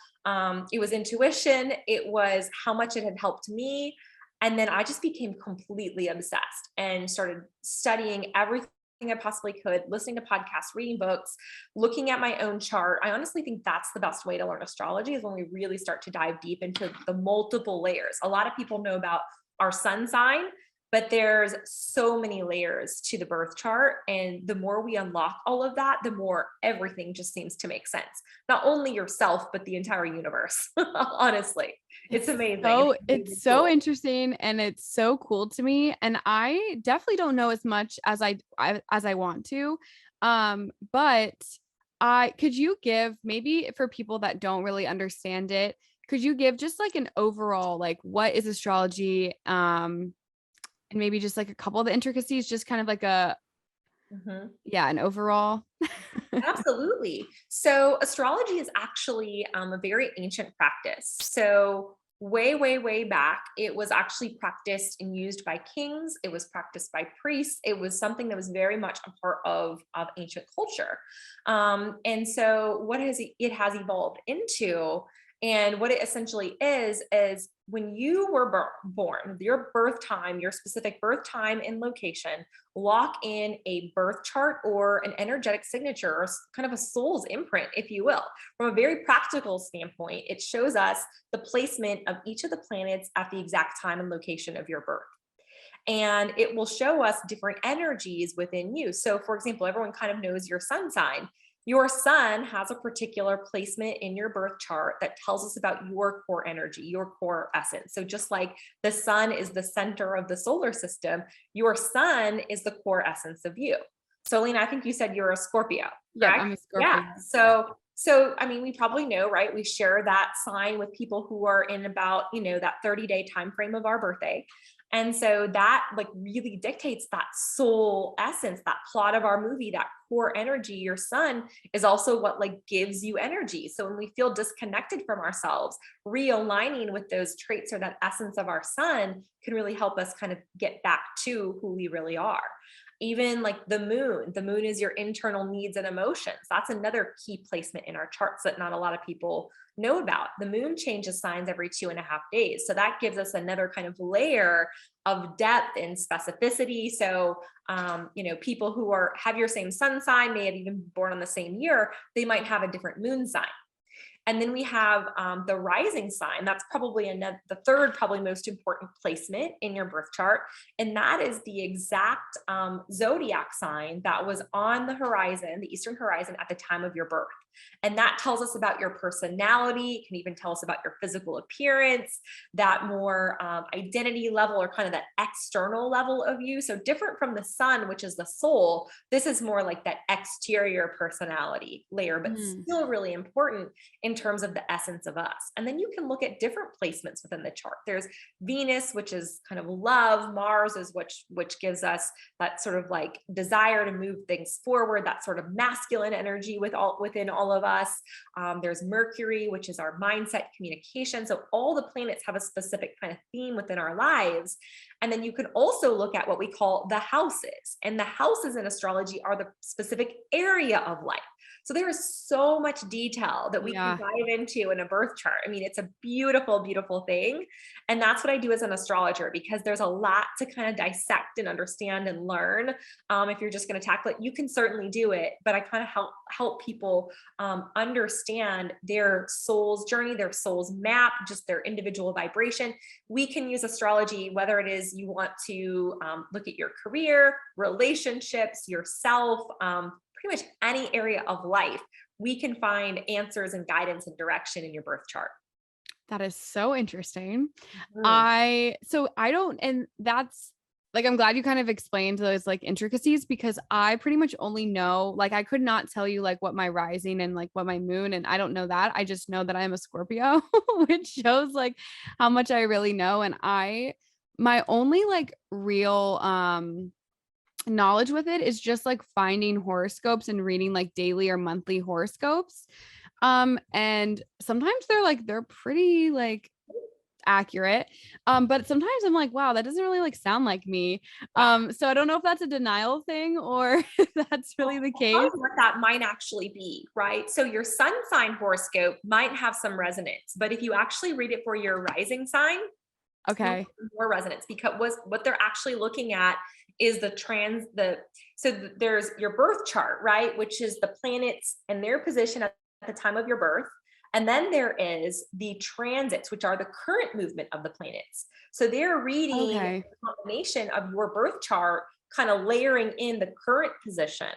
B: it was intuition. It was how much it had helped me. And then I just became completely obsessed and started studying everything I possibly could, listening to podcasts, reading books, looking at my own chart. I honestly think that's the best way to learn astrology, is when we really start to dive deep into the multiple layers. A lot of people know about our sun sign, but there's so many layers to the birth chart. And the more we unlock all of that, the more everything just seems to make sense. Not only yourself, but the entire universe. Honestly, it's amazing.
A: So
B: It's
A: it's so
B: cool.
A: interesting and it's so cool to me. And I definitely don't know as much as I want to. But could you give, maybe for people that don't really understand it, could you give just like an overall, like, what is astrology? And maybe just like a couple of the intricacies, just kind of like
B: Mhm.
A: an overall.
B: Absolutely. So astrology is actually a very ancient practice. So way back, it was actually practiced and used by kings. It was practiced by priests. It was something that was very much a part of ancient culture. And so what it has evolved into, and what it essentially is when you were born, your birth time, your specific birth time and location, lock in a birth chart or an energetic signature, or kind of a soul's imprint, if you will. From a very practical standpoint, it shows us the placement of each of the planets at the exact time and location of your birth. And it will show us different energies within you. So, for example, everyone kind of knows your sun sign. Your sun has a particular placement in your birth chart that tells us about your core energy, your core essence. So, just like the sun is the center of the solar system, your sun is the core essence of you. So, Lena, I think you said you're a Scorpio,
A: Yep,
B: correct?
A: I'm a
B: Yeah.
A: Scorpio.
B: So I mean, we probably know, right? We share that sign with people who are in about, that 30-day time frame of our birthday. And so that like really dictates that soul essence, that plot of our movie, that core energy. Your sun is also what like gives you energy. So when we feel disconnected from ourselves, realigning with those traits or that essence of our sun can really help us kind of get back to who we really are. Even like the moon is your internal needs and emotions. That's another key placement in our charts that not a lot of people know about. The moon changes signs every 2.5 days. So that gives us another kind of layer of depth and specificity. So, people who have your same sun sign, may have even been born on the same year, they might have a different moon sign. And then we have the rising sign. That's probably the third, probably most important placement in your birth chart. And that is the exact zodiac sign that was on the horizon, the eastern horizon, at the time of your birth. And that tells us about your personality. It can even tell us about your physical appearance, that more identity level, or kind of that external level of you. So different from the sun, which is the soul, this is more like that exterior personality layer, but still really important in terms of the essence of us. And then you can look at different placements within the chart. There's Venus, which is kind of love. Mars is which gives us that sort of like desire to move things forward, that sort of masculine energy within all of us. There's Mercury, which is our mindset, communication. So all the planets have a specific kind of theme within our lives. And then you can also look at what we call the houses. And the houses in astrology are the specific area of life. So there is so much detail that we can dive into in a birth chart. I mean, it's a beautiful, beautiful thing. And that's what I do as an astrologer, because there's a lot to kind of dissect and understand and learn. If you're just going to tackle it, you can certainly do it. But I kind of help people understand their soul's journey, their soul's map, just their individual vibration. We can use astrology, whether it is you want to look at your career, relationships, yourself, pretty much any area of life. We can find answers and guidance and direction in your birth chart.
A: That is so interesting.
B: Mm.
A: And that's like, I'm glad you kind of explained those like intricacies, because I pretty much only know, like, I could not tell you like what my rising and like what my moon, and I don't know that. I just know that I'm a Scorpio, which shows like how much I really know. And my only like real, knowledge with it is just like finding horoscopes and reading like daily or monthly horoscopes. And sometimes they're pretty like accurate. But sometimes I'm like, wow, that doesn't really like sound like me. So I don't know if that's a denial thing or if that's really the
B: I'll tell
A: case.
B: you what that might actually be, right? So your sun sign horoscope might have some resonance, but if you actually read it for your rising sign,
A: Okay.
B: More resonance, because what they're actually looking at is there's your birth chart, right? Which is the planets and their position at the time of your birth. And then there is the transits, which are the current movement of the planets. So they're reading
A: Okay.
B: a combination of your birth chart, kind of layering in the current position.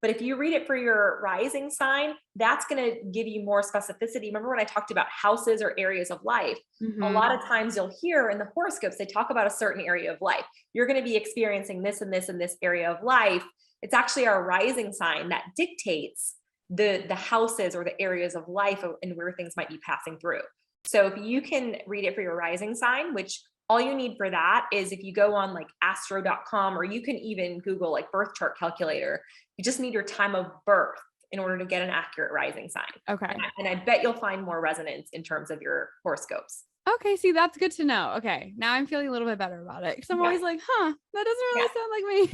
B: But if you read it for your rising sign, that's going to give you more specificity. Remember when I talked about houses or areas of life? A
A: Mm-hmm.
B: lot of times you'll hear in the horoscopes, they talk about a certain area of life. You're going to be experiencing this and this and this area of life. It's actually our rising sign that dictates the houses or the areas of life and where things might be passing through. So if you can read it for your rising sign, which all you need for that is if you go on like astro.com, or you can even Google like birth chart calculator, you just need your time of birth in order to get an accurate rising sign.
A: Okay.
B: And I bet you'll find more resonance in terms of your horoscopes.
A: Okay. See, that's good to know. Okay. Now I'm feeling a little bit better about it. Cause I'm
B: Yeah.
A: always like, that doesn't really sound like me.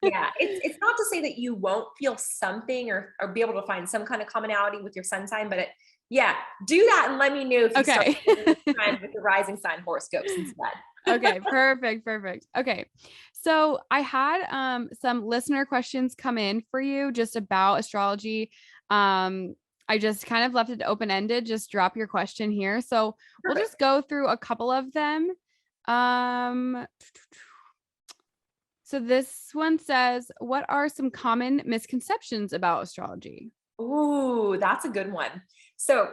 B: Yeah. It's not to say that you won't feel something or be able to find some kind of commonality with your sun sign, but do that and let me know if you start with the rising sign horoscopes instead.
A: Okay, perfect. Okay. So I had some listener questions come in for you just about astrology. I just kind of left it open-ended. Just drop your question here. So we'll just go through a couple of them. So this one says, what are some common misconceptions about astrology?
B: Ooh, that's a good one. So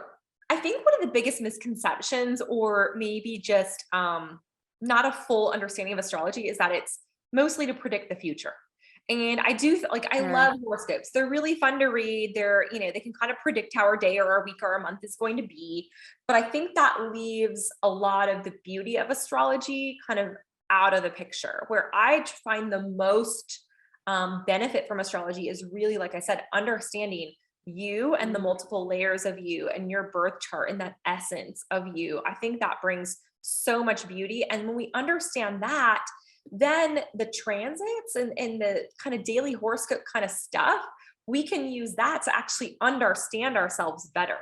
B: I think one of the biggest misconceptions, or maybe just not a full understanding of astrology, is that it's mostly to predict the future. And I love horoscopes. They're really fun to read. They can kind of predict how our day or our week or our month is going to be. But I think that leaves a lot of the beauty of astrology kind of out of the picture. Where I find the most benefit from astrology is really, like I said, understanding you and the multiple layers of you and your birth chart and that essence of you. I think that brings so much beauty. And when we understand that, then the transits and the kind of daily horoscope kind of stuff, we can use that to actually understand ourselves better.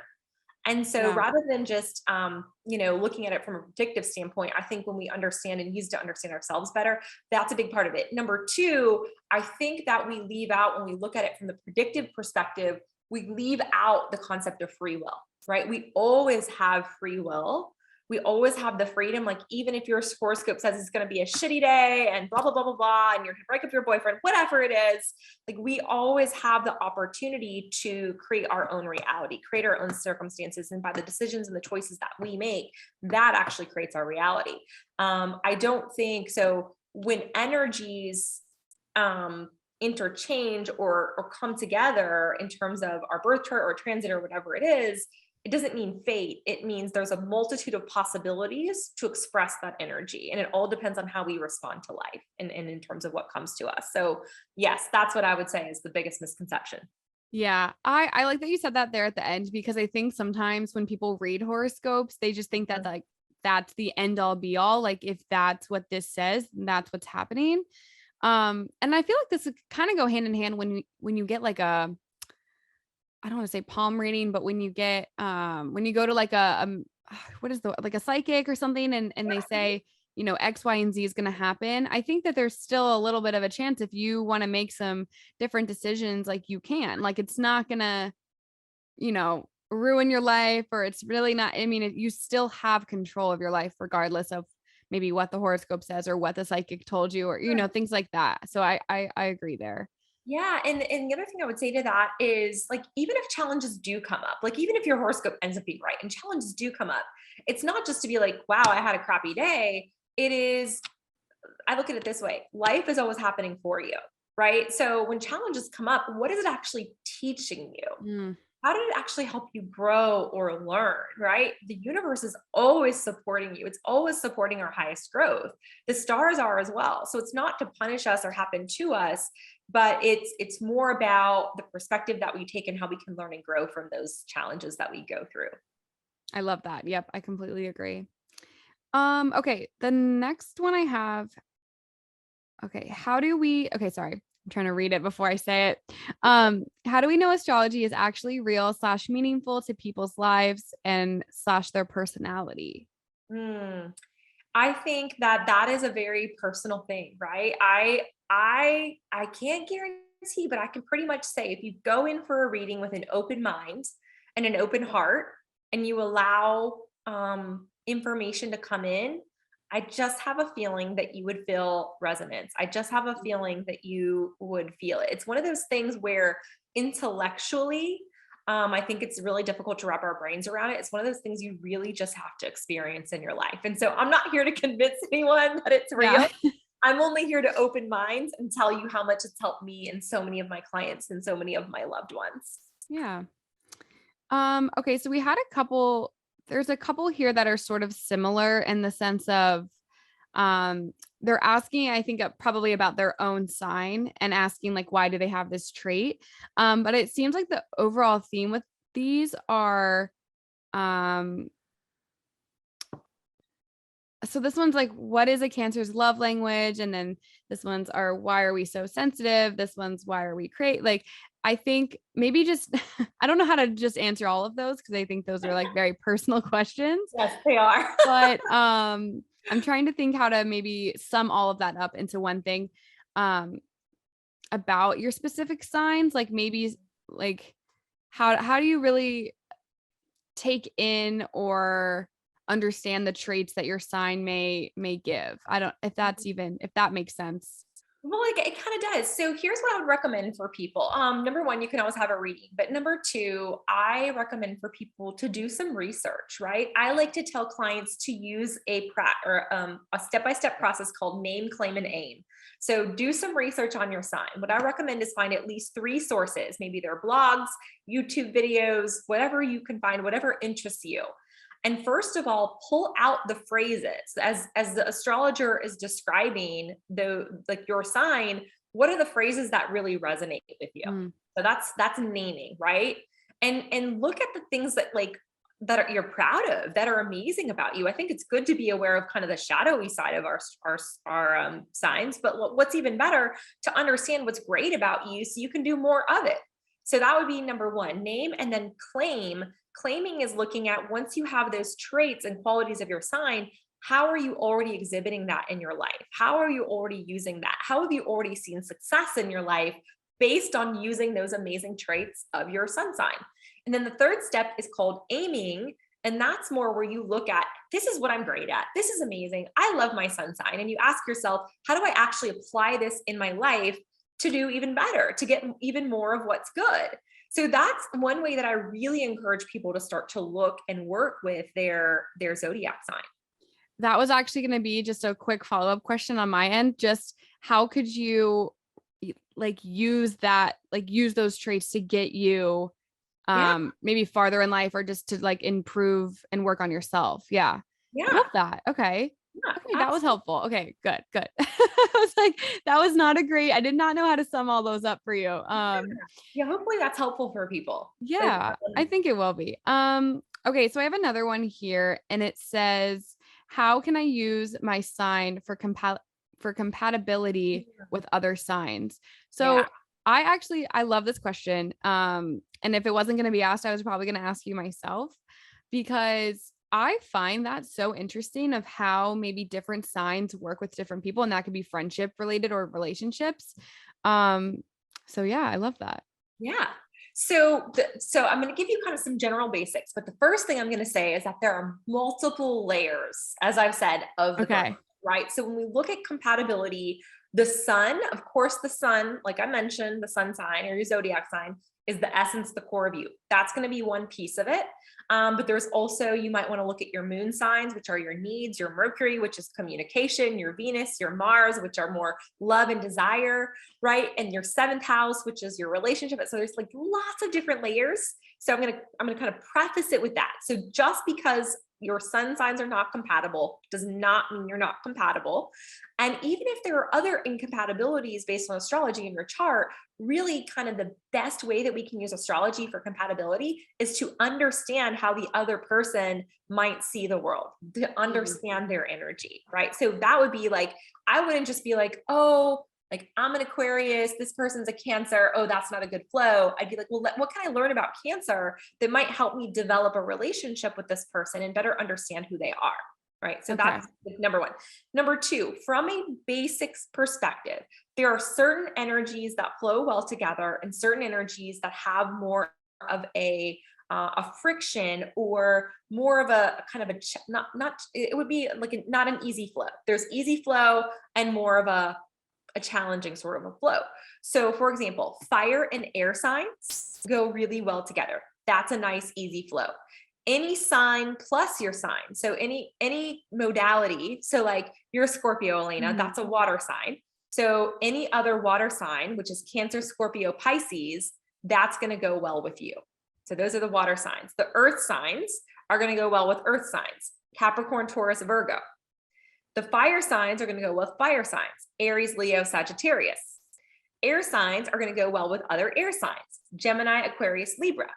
B: And so rather than just, looking at it from a predictive standpoint, I think when we understand and use to understand ourselves better, that's a big part of it. Number two, I think that we leave out, when we look at it from the predictive perspective, we leave out the concept of free will, right? We always have free will. We always have the freedom, like even if your horoscope says it's going to be a shitty day and blah, blah, blah, blah, blah, and you're going to break up your boyfriend, whatever it is, like we always have the opportunity to create our own reality, create our own circumstances. And by the decisions and the choices that we make, that actually creates our reality. I don't think so. When energies interchange or come together in terms of our birth chart or transit or whatever it is, it doesn't mean fate. It means there's a multitude of possibilities to express that energy. And it all depends on how we respond to life and in terms of what comes to us. So yes, that's what I would say is the biggest misconception.
A: Yeah, I like that you said that there at the end, because I think sometimes when people read horoscopes, they just think that like that's the end all be all. Like if that's what this says, that's what's happening. And I feel like this kind of go hand in hand when you get like I don't want to say palm reading, but when you go to like like a psychic or something, and they say, X, Y, and Z is going to happen. I think that there's still a little bit of a chance if you want to make some different decisions, like you can, like, it's not going to, ruin your life, or it's really not. I mean, you still have control of your life, regardless of maybe what the horoscope says or what the psychic told you, or, things like that. So I agree there.
B: Yeah. And the other thing I would say to that is, like, even if challenges do come up, like even if your horoscope ends up being right and challenges do come up, it's not just to be like, wow, I had a crappy day. It is, I look at it this way: life is always happening for you, right? So when challenges come up, what is it actually teaching you? How did it actually help you grow or learn, right? The universe is always supporting you. It's always supporting our highest growth. The stars are as well. So it's not to punish us or happen to us, but it's more about the perspective that we take and how we can learn and grow from those challenges that we go through.
A: I love that. Yep, I completely agree. Okay, the next one I have. Okay, okay, sorry. I'm trying to read it before I say it. How do we know astrology is actually real / meaningful to people's lives and / their personality?
B: I think that that is a very personal thing, right? I can't guarantee, but I can pretty much say if you go in for a reading with an open mind and an open heart, and you allow information to come in, I just have a feeling that you would feel resonance. I just have a feeling that you would feel it. It's one of those things where intellectually, I think it's really difficult to wrap our brains around it. It's one of those things you really just have to experience in your life. And so I'm not here to convince anyone that it's
A: Yeah.
B: real. I'm only here to open minds and tell you how much it's helped me and so many of my clients and so many of my loved ones.
A: Yeah. Okay, so we had there's a couple here that are sort of similar in the sense of they're asking, I think, probably about their own sign and asking like why do they have this trait. But it seems like the overall theme with these are um so this one's like, what is a Cancer's love language? And then this one's are, why are we so sensitive? This one's, why are we create? Like, I think maybe just, I don't know how to just answer all of those because I think those are like very personal questions,
B: Yes, they are.
A: but I'm trying to think how to maybe sum all of that up into one thing um, about your specific signs. Like maybe like, how do you really take in or understand the traits that your sign may give? I don't, if that's even, if that makes sense.
B: Well, like it kind of does. So here's what I would recommend for people. Number one, you can always have a reading, but number two, I recommend for people to do some research, right? I like to tell clients to use a step-by-step process called name, claim, and aim. So do some research on your sign. What I recommend is find at least 3 sources. Maybe they're blogs, YouTube videos, whatever you can find, whatever interests you. And first of all, pull out the phrases as the astrologer is describing like your sign. What are the phrases that really resonate with you?
A: Mm.
B: So that's naming, right? And look at the things that you're proud of, that are amazing about you. I think it's good to be aware of kind of the shadowy side of our signs, but what's even better, to understand what's great about you so you can do more of it. So that would be number one, name, and then claim. Claiming is looking at, once you have those traits and qualities of your sign, how are you already exhibiting that in your life? How are you already using that? How have you already seen success in your life based on using those amazing traits of your sun sign? And then the third step is called aiming. And that's more where you look at, this is what I'm great at. This is amazing. I love my sun sign. And you ask yourself, how do I actually apply this in my life to do even better, to get even more of what's good? So that's one way that I really encourage people to start to look and work with their zodiac sign.
A: That was actually going to be just a quick follow-up question on my end. Just how could you like use those traits to get you
B: Yeah.
A: maybe farther in life or just to like improve and work on yourself? Yeah. I
B: Yeah.
A: love that. Okay.
B: Yeah.
A: Okay, that was helpful. Okay, good. I was like, that was not a great, I did not know how to sum all those up for you.
B: Yeah. Hopefully that's helpful for people.
A: Yeah, I think it will be. Okay, so I have another one here and it says, how can I use my sign for compatibility with other signs?
B: Yeah.
A: So I love this question. And if it wasn't going to be asked, I was probably going to ask you myself because I find that so interesting of how maybe different signs work with different people, and that could be friendship related or relationships. So yeah, I love that.
B: Yeah. So I'm going to give you kind of some general basics, but the first thing I'm going to say is that there are multiple layers, as I've said, of the
A: Okay.
B: book, right? So when we look at compatibility, the sun, of course, the sun, like I mentioned, the sun sign or your zodiac sign is the essence, the core of you. That's going to be one piece of it. But there's also, you might want to look at your moon signs, which are your needs, your Mercury, which is communication, your Venus, your Mars, which are more love and desire, right? And your 7th house, which is your relationship. So there's like lots of different layers. So I'm going to kind of preface it with that. So just because your sun signs are not compatible does not mean you're not compatible. And even if there are other incompatibilities based on astrology in your chart, really kind of the best way that we can use astrology for compatibility is to understand how the other person might see the world, to understand their energy, right? So that would be like, I wouldn't just be like, oh, like I'm an Aquarius, this person's a Cancer, oh, that's not a good flow. I'd be like, well, what can I learn about Cancer that might help me develop a relationship with this person and better understand who they are? right? So
A: Okay.
B: that's number one. Number two, from a basics perspective, there are certain energies that flow well together and certain energies that have more of a friction or more of a kind of a not it would be like not an easy flow. There's easy flow and more of a challenging sort of a flow. So for example, fire and air signs go really well together. That's a nice easy flow. Any sign plus your sign. So any modality. So like you're a Scorpio, Elena,
A: Mhm.
B: that's a water sign. So any other water sign, which is Cancer, Scorpio, Pisces, that's going to go well with you. So those are the water signs. The earth signs are going to go well with earth signs. Capricorn, Taurus, Virgo. The fire signs are going to go with fire signs. Aries, Leo, Sagittarius. Air signs are going to go well with other air signs. Gemini, Aquarius, Libra,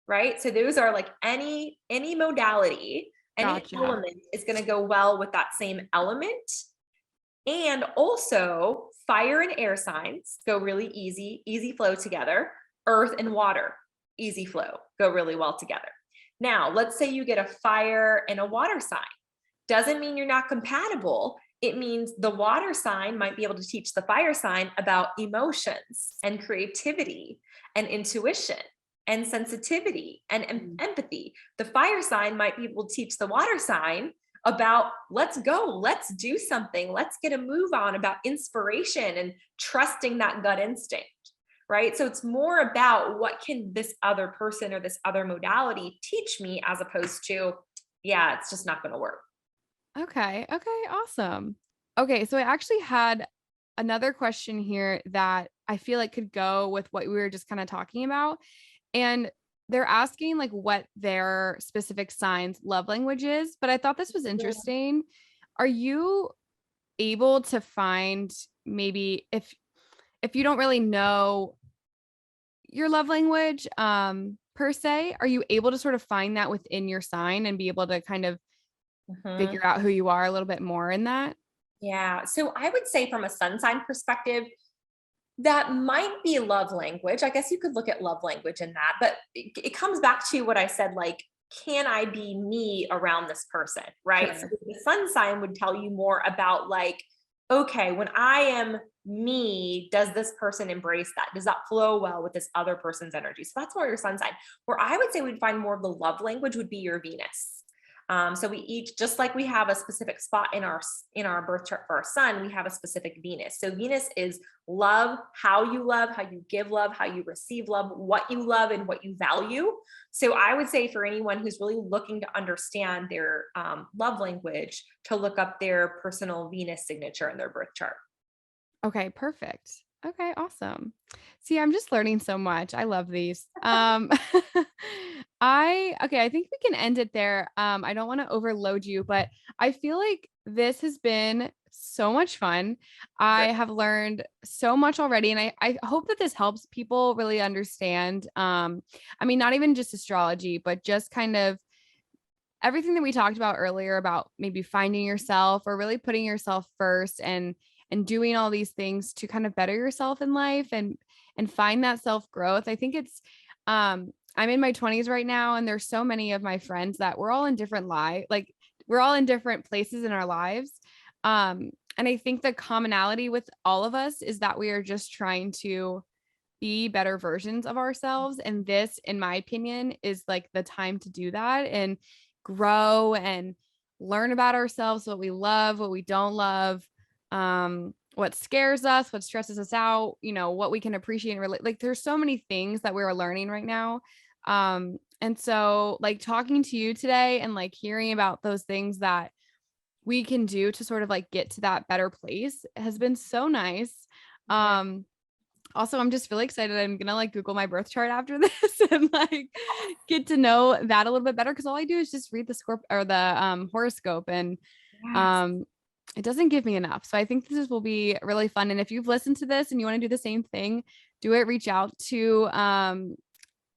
B: right? So those are like any modality, any
A: Gotcha.
B: element is going to go well with that same element. And also fire and air signs go really easy flow together. Earth and water, easy flow, go really well together. Now, let's say you get a fire and a water sign. Doesn't mean you're not compatible. It means the water sign might be able to teach the fire sign about emotions and creativity and intuition and sensitivity and empathy. The fire sign might be able to teach the water sign about let's go, let's do something, let's get a move on, about inspiration and trusting that gut instinct, right? So it's more about what can this other person or this other modality teach me as opposed to, yeah, it's just not going to work.
A: Okay. Okay. Awesome. Okay. So I actually had another question here that I feel like could go with what we were just kind of talking about. And they're asking like what their specific signs love language is. But I thought this was interesting. Are you able to find, maybe if you don't really know your love language per se, are you able to sort of find that within your sign and be able to kind of
B: Mhm.
A: figure out who you are a little bit more in that?
B: Yeah. So I would say from a sun sign perspective, that might be love language. I guess you could look at love language in that, but it comes back to what I said, like, can I be me around this person? Right. So
A: Sure.
B: the sun sign would tell you more about like, okay, when I am me, does this person embrace that? Does that flow well with this other person's energy? So that's more your sun sign. Where I would say we'd find more of the love language would be your Venus. So we each, just like we have a specific spot in our birth chart for our sun, we have a specific Venus. So Venus is love, how you give love, how you receive love, what you love and what you value. So I would say for anyone who's really looking to understand their love language, to look up their personal Venus signature in their birth chart.
A: Okay, perfect. Okay, awesome. See, I'm just learning so much. I love these. I think we can end it there. I don't want to overload you, but I feel like this has been so much fun. I
B: Great.
A: have learned so much already, and I hope that this helps people really understand. I mean, not even just astrology, but just kind of everything that we talked about earlier about maybe finding yourself or really putting yourself first and doing all these things to kind of better yourself in life and find that self growth. I think it's I'm in my 20s right now, and there's so many of my friends that we're all in different like we're all in different places in our lives. And I think the commonality with all of us is that we are just trying to be better versions of ourselves. And this, in my opinion, is like the time to do that and grow and learn about ourselves, what we love, what we don't love, what scares us, what stresses us out, what we can appreciate and relate. Like there's so many things that we're learning right now. And so like talking to you today and like hearing about those things that we can do to sort of like get to that better place has been so nice.
B: Yeah.
A: Um, Also, I'm just really excited. I'm gonna like Google my birth chart after this and like get to know that a little bit better because all I do is just read the horoscope and
B: Yes.
A: um it doesn't give me enough. So I think this will be really fun. And if you've listened to this and you want to do the same thing, do it. Reach out to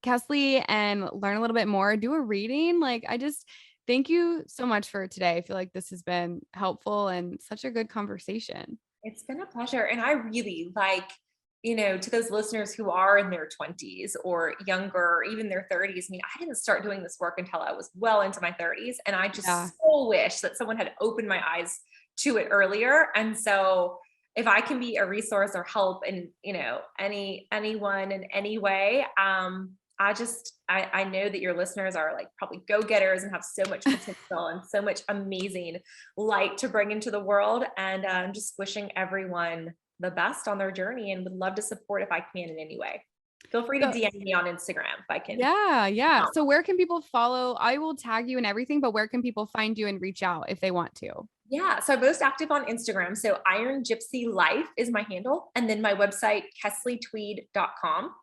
A: Kesley and learn a little bit more. Do a reading. Like I just thank you so much for today. I feel like this has been helpful and such a good conversation.
B: It's been a pleasure. And I really like to those listeners who are in their 20s or younger, or even their 30s. I mean, I didn't start doing this work until I was well into my 30s. And I just
A: Yeah.
B: so wish that someone had opened my eyes to it earlier. And so if I can be a resource or help in, anyone in any way, I know that your listeners are like probably go-getters and have so much potential and so much amazing light to bring into the world. And I'm just wishing everyone the best on their journey and would love to support if I can in any way. Feel free to
A: So,
B: DM me on Instagram if I can.
A: yeah. So where can people follow? I will tag you and everything, but where can people find you and reach out if they want to?
B: Yeah. So I'm most active on Instagram. So Iron Gypsy Life is my handle. And then my website, KesleyTweed.com.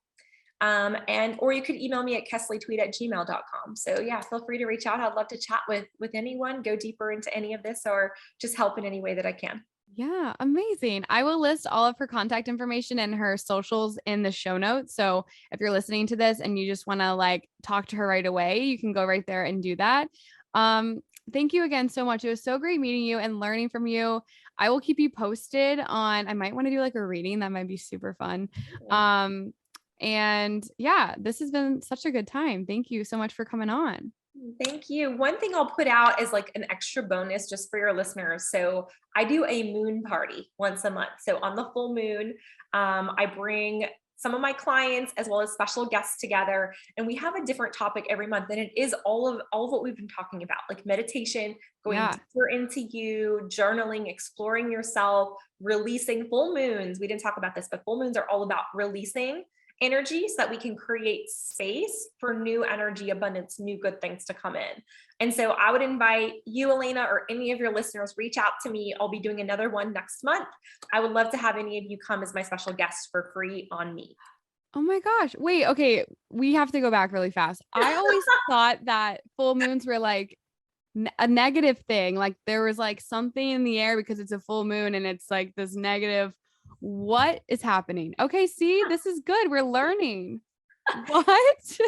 B: Or you could email me at KesleyTweed@gmail.com. So yeah, feel free to reach out. I'd love to chat with anyone, go deeper into any of this, or just help in any way that I can.
A: Yeah, amazing. I will list all of her contact information and her socials in the show notes. So if you're listening to this and you just want to like talk to her right away, you can go right there and do that. Thank you again so much. It was so great meeting you and learning from you. I will keep you posted on, I might want to do like a reading. That might be super fun. And yeah, this has been such a good time. Thank you so much for coming on.
B: Thank you. One thing I'll put out is like an extra bonus just for your listeners. So I do a moon party once a month. So on the full moon, I bring some of my clients as well as special guests together, and we have a different topic every month. And it is all of what we've been talking about, like meditation, going deeper into you, journaling, exploring yourself, releasing. Full moons, we didn't talk about this, but full moons are all about releasing energy so that we can create space for new energy, abundance, new good things to come in. And so I would invite you, Elena, or any of your listeners, reach out to me. I'll be doing another one next month. I would love to have any of you come as my special guests for free on me.
A: Oh my gosh. Wait, okay. We have to go back really fast. I always thought that full moons were like a negative thing. Like there was like something in the air because it's a full moon and it's like this negative. What is happening? Okay, see, this is good. We're learning. What?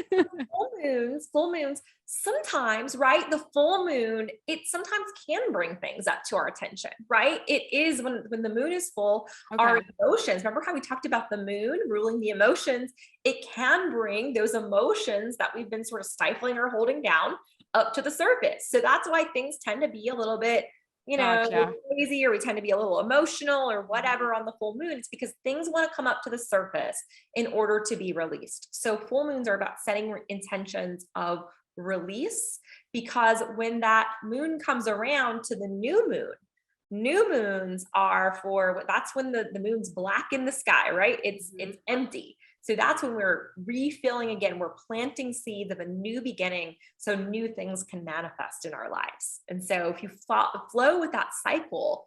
B: Full moons, sometimes, right? The full moon, it sometimes can bring things up to our attention, right? It is when the moon is full, our emotions, remember how we talked about the moon ruling the emotions? It can bring those emotions that we've been sort of stifling or holding down up to the surface. So that's why things tend to be a little bit crazy, or we tend to be a little emotional or whatever on the full moon. It's because things want to come up to the surface in order to be released. So full moons are about setting intentions of release, because when that moon comes around to the new moons are that's when the moon's black in the sky, right? It's empty. So that's when we're refilling again. We're planting seeds of a new beginning so new things can manifest in our lives. And so if you flow with that cycle,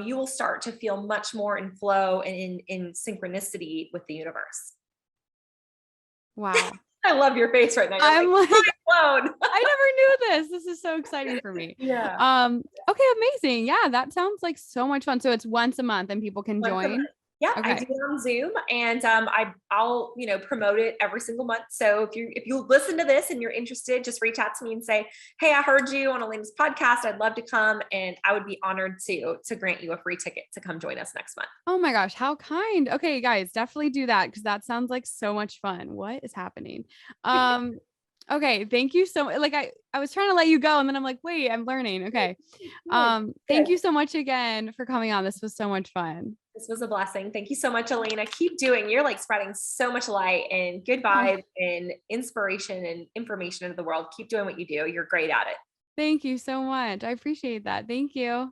B: you will start to feel much more in flow and in synchronicity with the universe.
A: Wow.
B: I love your face right now.
A: I'm like
B: blown.
A: I never knew this. This is so exciting for me.
B: Yeah.
A: Okay, amazing. Yeah, that sounds like so much fun. So it's once a month and people can join.
B: Yeah,
A: okay.
B: I do it on Zoom, and I'll promote it every single month. So if you listen to this and you're interested, just reach out to me and say, hey, I heard you on Elena's podcast. I'd love to come, and I would be honored to grant you a free ticket to come join us next month.
A: Oh my gosh, how kind. Okay, guys, definitely do that because that sounds like so much fun. What is happening? Okay, thank you so much. Like I was trying to let you go, and then I'm like, wait, I'm learning. Okay. Thank you so much again for coming on. This was so much fun.
B: This was a blessing. Thank you so much, Elena. Keep doing, you're like spreading so much light and good vibes and inspiration and information into the world. Keep doing what you do. You're great at it.
A: Thank you so much. I appreciate that. Thank you.